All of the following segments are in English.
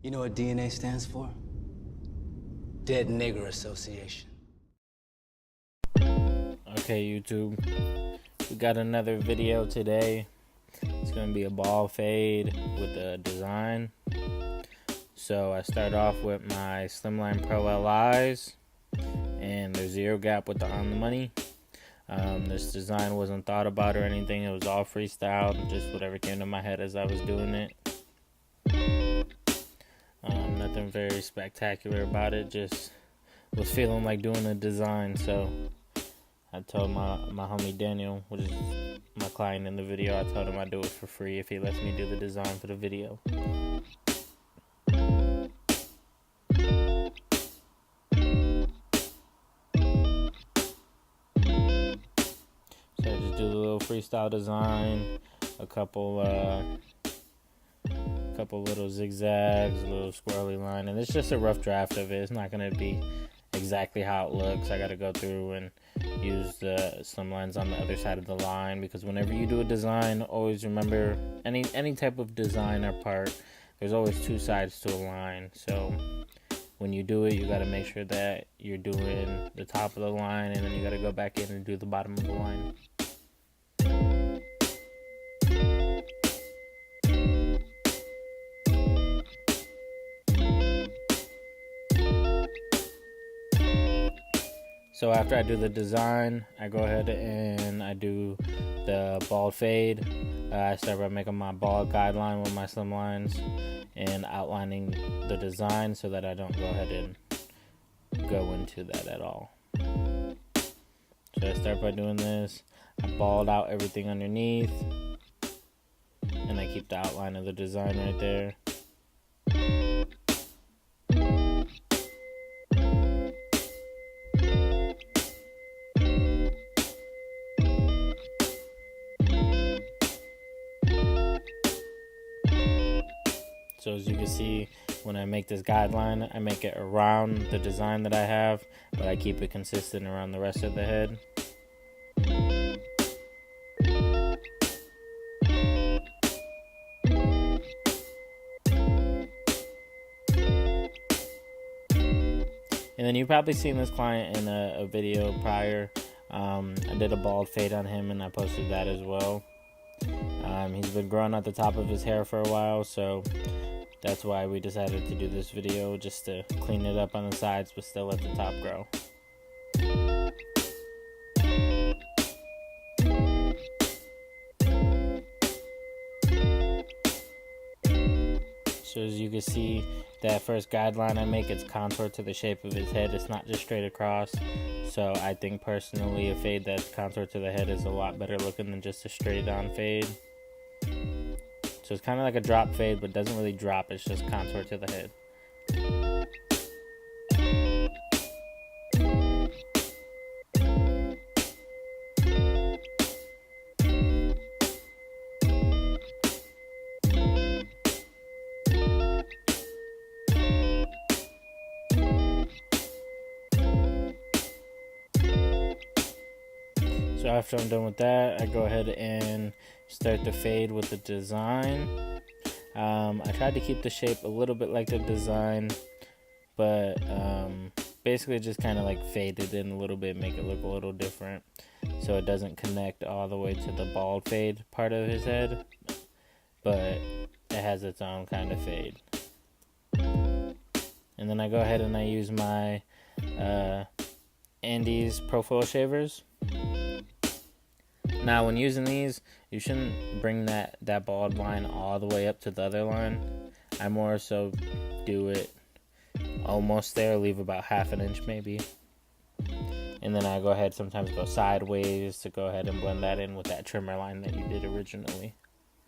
You know what DNA stands for? Dead Nigger Association. Okay, YouTube, we got another video today. It's going to be a ball fade with a design. So I start off with my Slimline Pro LIs, and there's zero gap with the on the money. This design wasn't thought about or anything. It was all freestyle, just whatever came to my head as I was doing it. Nothing very spectacular about it, just was feeling like doing a design. So I told my homie Daniel, which is my client in the video, I told him I'd do it for free if he lets me do the design for the video. So I just do the little freestyle design, a couple little zigzags, a little squirrely line, and it's just a rough draft of it. It's not going to be exactly how it looks. I got to go through and use the slimlines on the other side of the line, because whenever you do a design, always remember any type of design or part, there's always two sides to a line. So when you do it, you got to make sure that you're doing the top of the line, and then you got to go back in and do the bottom of the line. So after I do the design, I go ahead and I do the bald fade. I start by making my bald guideline with my slim lines and outlining the design so that I don't go ahead and go into that at all. So I start by doing this. I bald out everything underneath, and I keep the outline of the design right there. So as you can see, when I make this guideline, I make it around the design that I have, but I keep it consistent around the rest of the head. And then you've probably seen this client in a video prior. I did a bald fade on him, and I posted that as well. He's been growing at the top of his hair for a while, so that's why we decided to do this video, just to clean it up on the sides but still let the top grow. So as you can see, that first guideline I make, it's contoured to the shape of his head. It's not just straight across. So I think personally a fade that's contoured to the head is a lot better looking than just a straight on fade. So it's kind of like a drop fade, but doesn't really drop. It's just contoured to the head. So after I'm done with that, I go ahead and start the fade with the design. I tried to keep the shape a little bit like the design, but basically just kind of like fade it in a little bit, make it look a little different, so it doesn't connect all the way to the bald fade part of his head, but it has its own kind of fade. And then I go ahead and I use my Andes Pro Foil shavers. Now when using these, you shouldn't bring that bald line all the way up to the other line. I more so do it almost there, leave about half an inch maybe. And then I go ahead, sometimes go sideways to go ahead and blend that in with that trimmer line that you did originally.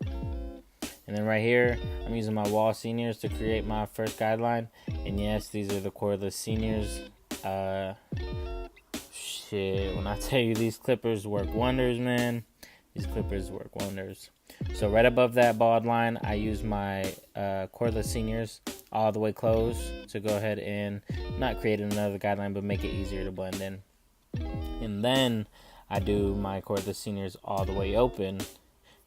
And then right here, I'm using my wall seniors to create my first guideline. And yes, these are the cordless seniors. When I tell you these clippers work wonders, man. These clippers work wonders. So right above that bald line, I use my cordless seniors all the way closed to go ahead and not create another guideline, but make it easier to blend in. And then I do my cordless seniors all the way open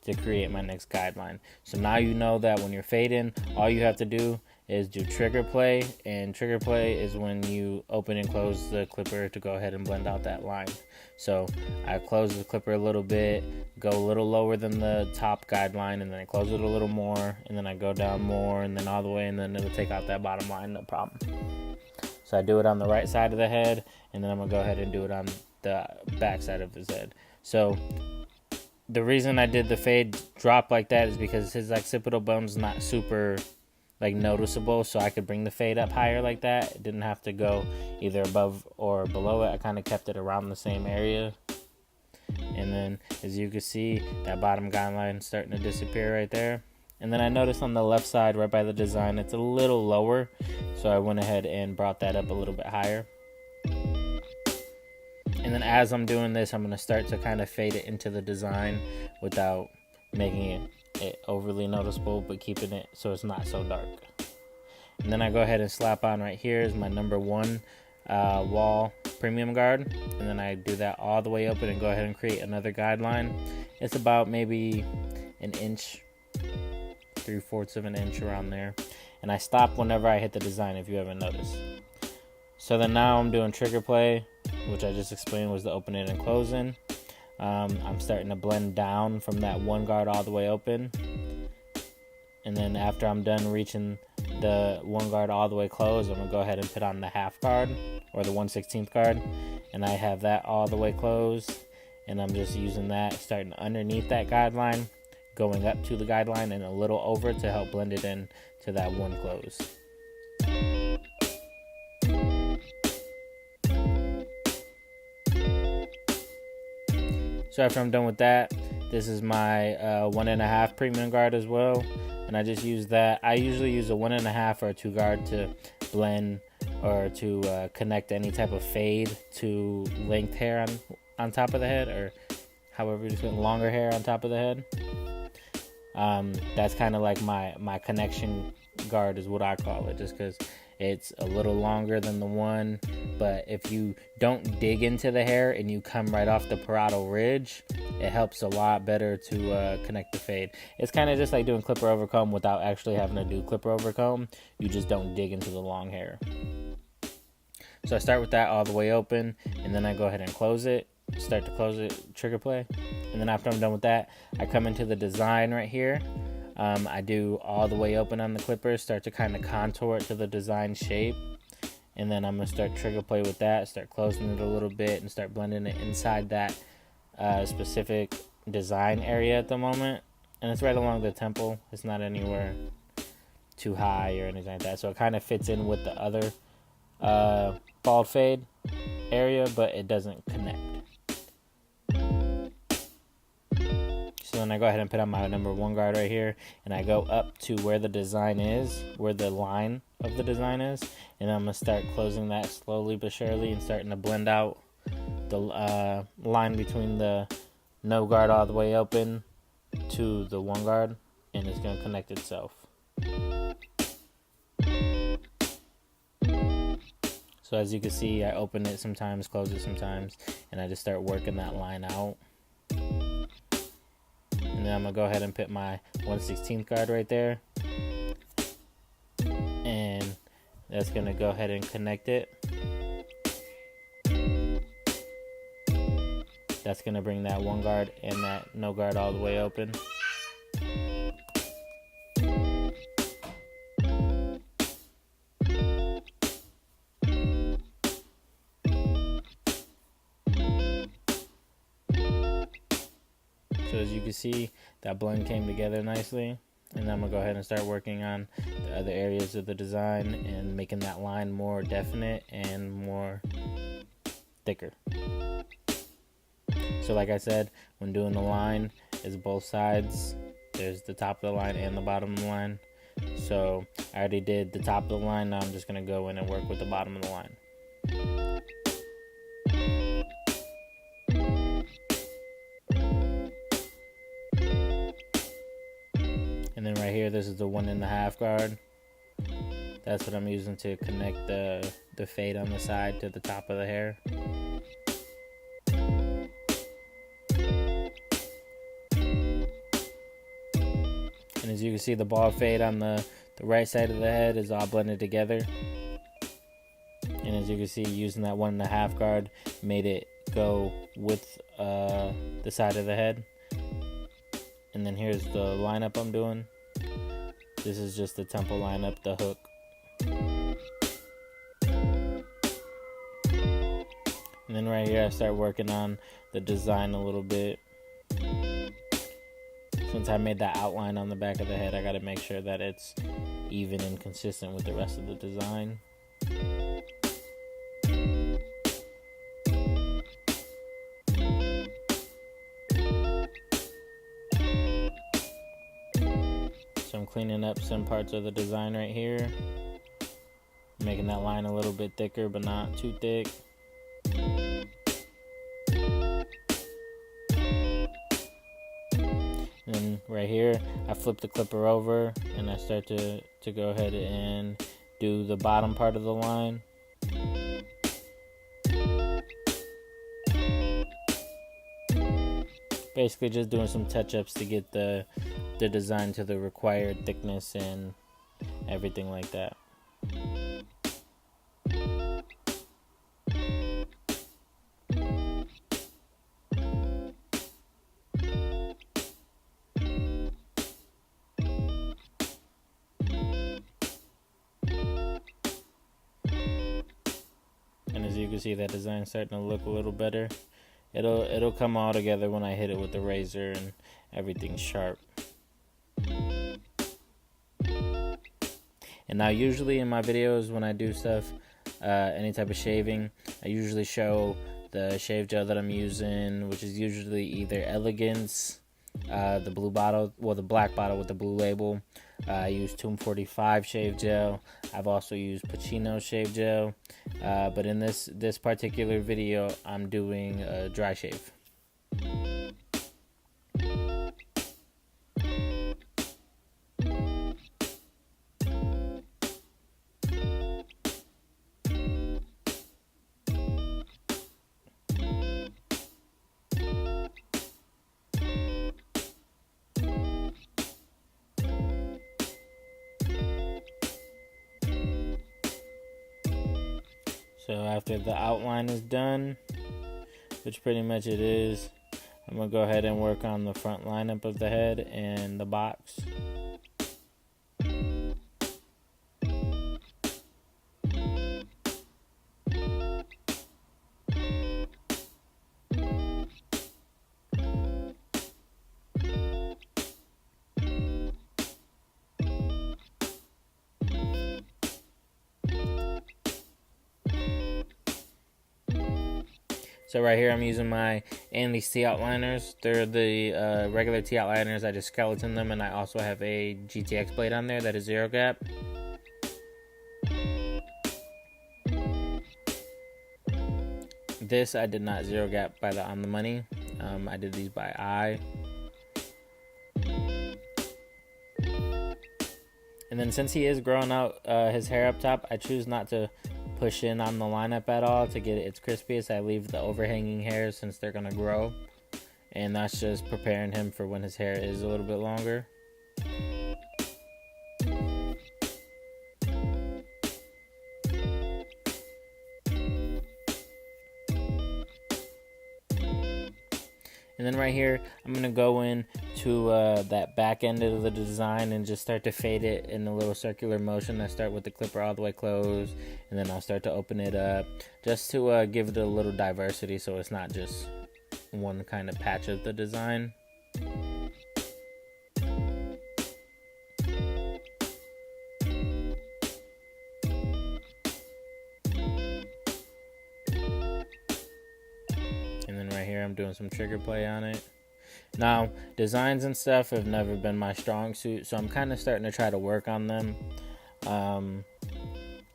to create my next guideline. So now you know that when you're fading, all you have to do is do trigger play, and trigger play is when you open and close the clipper to go ahead and blend out that line. So I close the clipper a little bit, go a little lower than the top guideline, and then I close it a little more, and then I go down more, and then all the way, and then it'll take out that bottom line, no problem. So I do it on the right side of the head, and then I'm gonna go ahead and do it on the back side of his head. So the reason I did the fade drop like that is because his occipital bone's not super like noticeable, so I could bring the fade up higher like that. It didn't have to go either above or below it. I kind of kept it around the same area. And then as you can see, that bottom guideline starting to disappear right there. And then I noticed on the left side right by the design it's a little lower, so I went ahead and brought that up a little bit higher. And then as I'm doing this, I'm going to start to kind of fade it into the design without making it overly noticeable, but keeping it so it's not so dark. And then I go ahead and slap on right here is my number 1 wall premium guard, and then I do that all the way open and go ahead and create another guideline. It's about maybe an inch, 3/4 of an inch around there, and I stop whenever I hit the design, if you haven't noticed. So then now I'm doing trigger play, which I just explained was the opening and closing. I'm starting to blend down from that 1 guard all the way open, and then after I'm done reaching the 1 guard all the way closed, I'm gonna go ahead and put on the half guard or the 1/16 guard, and I have that all the way closed, and I'm just using that, starting underneath that guideline, going up to the guideline and a little over to help blend it in to that 1 close. So after I'm done with that, this is my 1.5 premium guard as well, and I just use that. I usually use a 1.5 or a 2 guard to blend or to connect any type of fade to length hair on top of the head, or however you just put longer hair on top of the head. That's kind of like my connection guard is what I call it, just because it's a little longer than the one, but if you don't dig into the hair and you come right off the parietal ridge, it helps a lot better to connect the fade. It's kind of just like doing clipper over comb without actually having to do clipper over comb. You just don't dig into the long hair. So I start with that all the way open, and then I go ahead and close it, start to close it, trigger play. And then after I'm done with that, I come into the design right here. I do all the way open on the clipper, start to kind of contour it to the design shape, and then I'm going to start trigger play with that, start closing it a little bit, and start blending it inside that specific design area at the moment. And it's right along the temple. It's not anywhere too high or anything like that, so it kind of fits in with the other bald fade area, but it doesn't connect. So then I go ahead and put on my number 1 guard right here, and I go up to where the design is, where the line of the design is, and I'm going to start closing that slowly but surely and starting to blend out the line between the no guard all the way open to the 1 guard, and it's going to connect itself. So as you can see, I open it sometimes, close it sometimes, and I just start working that line out. And then I'm going to go ahead and put my 1/16 guard right there. And that's going to go ahead and connect it. That's going to bring that 1 guard and that no guard all the way open. So as you can see, that blend came together nicely, and then I'm going to go ahead and start working on the other areas of the design and making that line more definite and more thicker. So like I said, when doing the line, it's both sides. There's the top of the line and the bottom of the line. So I already did the top of the line, now I'm just going to go in and work with the bottom of the line. And then right here, this is the 1.5 guard. That's what I'm using to connect the fade on the side to the top of the hair. And as you can see, the bald fade on the The right side of the head is all blended together. And as you can see, using that 1.5 guard made it go with the side of the head. And then here's the lineup I'm doing. This is just the temple lineup, the hook. And then right here I start working on the design a little bit. Since I made that outline on the back of the head, I gotta make sure that it's even and consistent with the rest of the design. So I'm cleaning up some parts of the design right here, making that line a little bit thicker but not too thick. And then right here I flip the clipper over and I start to go ahead and do the bottom part of the line. Basically just doing some touch-ups to get the design to the required thickness and everything like that. And as you can see, that design's starting to look a little better. It'll come all together when I hit it with the razor and everything's sharp. And now usually in my videos when I do stuff, any type of shaving, I usually show the shave gel that I'm using, which is usually either Elegance, the blue bottle, well the black bottle with the blue label. I use Tomb 45 shave gel. I've also used Pacino shave gel, but in this particular video, I'm doing a dry shave. So after the outline is done, which pretty much it is, I'm going to go ahead and work on the front lineup of the head and the box. So right here I'm using my Andy's T outliners. They're the regular T outliners. I just skeleton them, and I also have a GTX blade on there that is zero gap. This I did not zero gap by on the money. I did these by eye. And then since he is growing out his hair up top, I choose not to push in on the lineup at all to get it its crispiest. I leave the overhanging hairs since they're gonna grow, and that's just preparing him for when his hair is a little bit longer. And then right here, I'm going to go in to that back end of the design and just start to fade it in a little circular motion. I start with the clipper all the way closed, and then I'll start to open it up just to give it a little diversity so it's not just one kind of patch of the design. And then right here I'm doing some trigger play on it. Now, designs and stuff have never been my strong suit, so I'm kind of starting to try to work on them,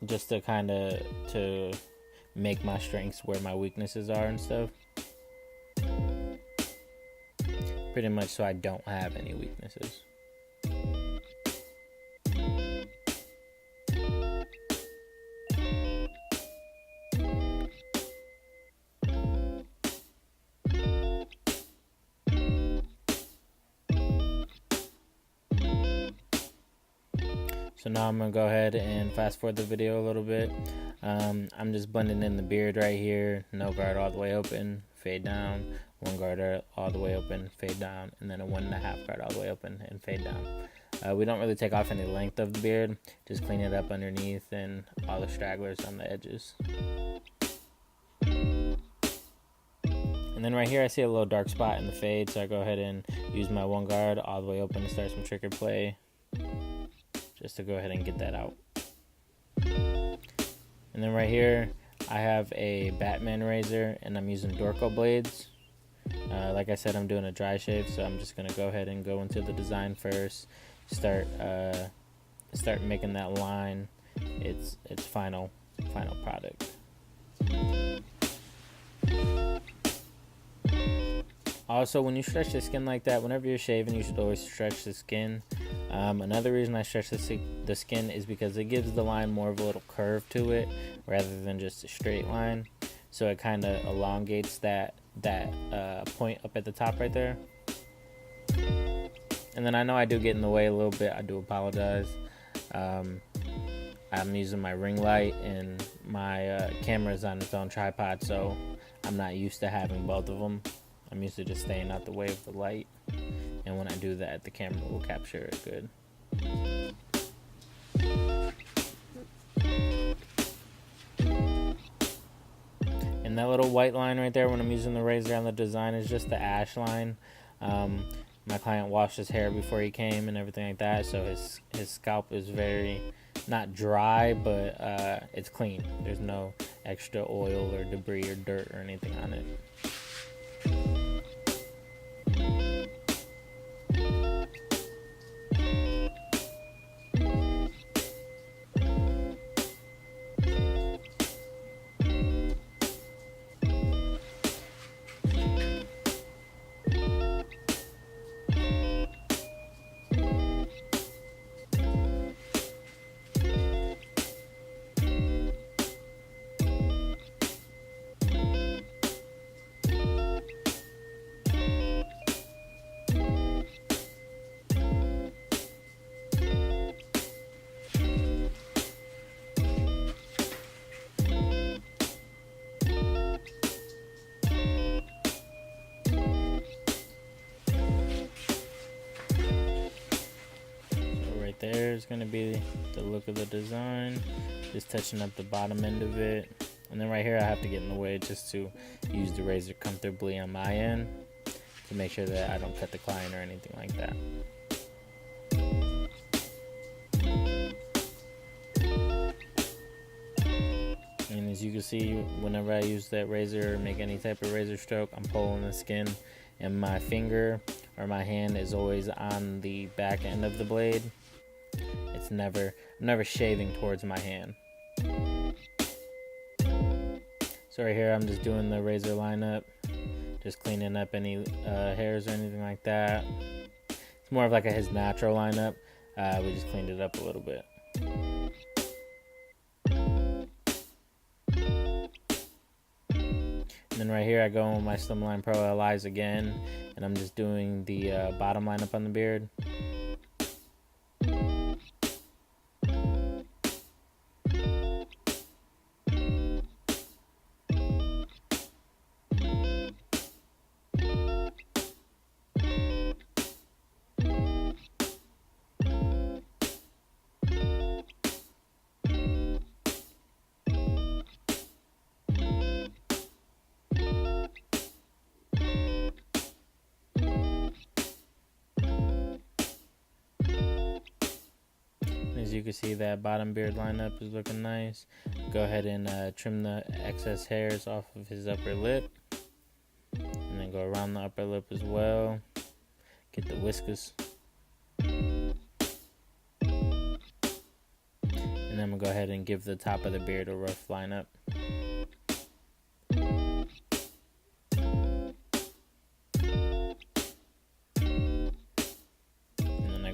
just to kind of to make my strengths where my weaknesses are and stuff. Pretty much so I don't have any weaknesses. So now I'm gonna go ahead and fast forward the video a little bit. I'm just blending in the beard right here. No guard all the way open, fade down. One guard all the way open, fade down, and then a 1.5 guard all the way open and fade down. We don't really take off any length of the beard, just clean it up underneath and all the stragglers on the edges. And then right here I see a little dark spot in the fade, so I go ahead and use my one guard all the way open to start some trigger play, just to go ahead and get that out. And then right here I have a Batman razor and I'm using Dorco blades. Like I said, I'm doing a dry shave, so I'm just gonna go ahead and go into the design first, start making that line its final product. Also, when you stretch the skin like that, whenever you're shaving, you should always stretch the skin. Another reason I stretch the skin is because it gives the line more of a little curve to it rather than just a straight line. So it kind of elongates that point up at the top right there. And then I know I do get in the way a little bit. I do apologize. I'm using my ring light and my camera is on its own tripod, so I'm not used to having both of them. I'm used to just staying out the way of the light, and when I do that, the camera will capture it good. And that little white line right there when I'm using the razor on the design is just the ash line. My client washed his hair before he came and everything like that, so his scalp is very, not dry, but it's clean. There's no extra oil or debris or dirt or anything on it. There's going to be the look of the design, just touching up the bottom end of it. And then right here I have to get in the way just to use the razor comfortably on my end to make sure that I don't cut the client or anything like that. And as you can see, whenever I use that razor or make any type of razor stroke, I'm pulling the skin, and my finger or my hand is always on the back end of the blade. It's I'm never shaving towards my hand. So right here I'm just doing the razor lineup, just cleaning up any hairs or anything like that. It's more of like his natural lineup. We just cleaned it up a little bit. And then right here I go with my Slimline Pro LIs again, and I'm just doing the bottom lineup on the beard. As you can see, that bottom beard lineup is looking nice. Go ahead and trim the excess hairs off of his upper lip, and then go around the upper lip as well. Get the whiskers, and then I'm gonna go ahead and give the top of the beard a rough lineup.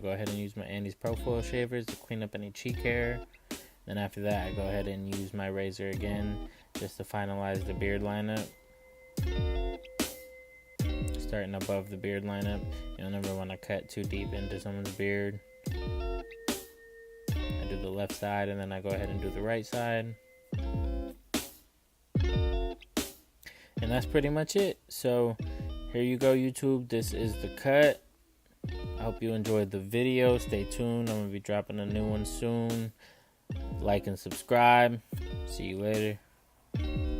Go ahead and use my Andy's Pro Foil shavers to clean up any cheek hair. Then after that, I go ahead and use my razor again just to finalize the beard lineup. Starting above the beard lineup, you'll never want to cut too deep into someone's beard. I left side, and then I go ahead and do the right side. And that's pretty much it. So here you go, YouTube. This is the cut. I hope you enjoyed the video. Stay tuned. I'm going to be dropping a new one soon. Like and subscribe. See you later.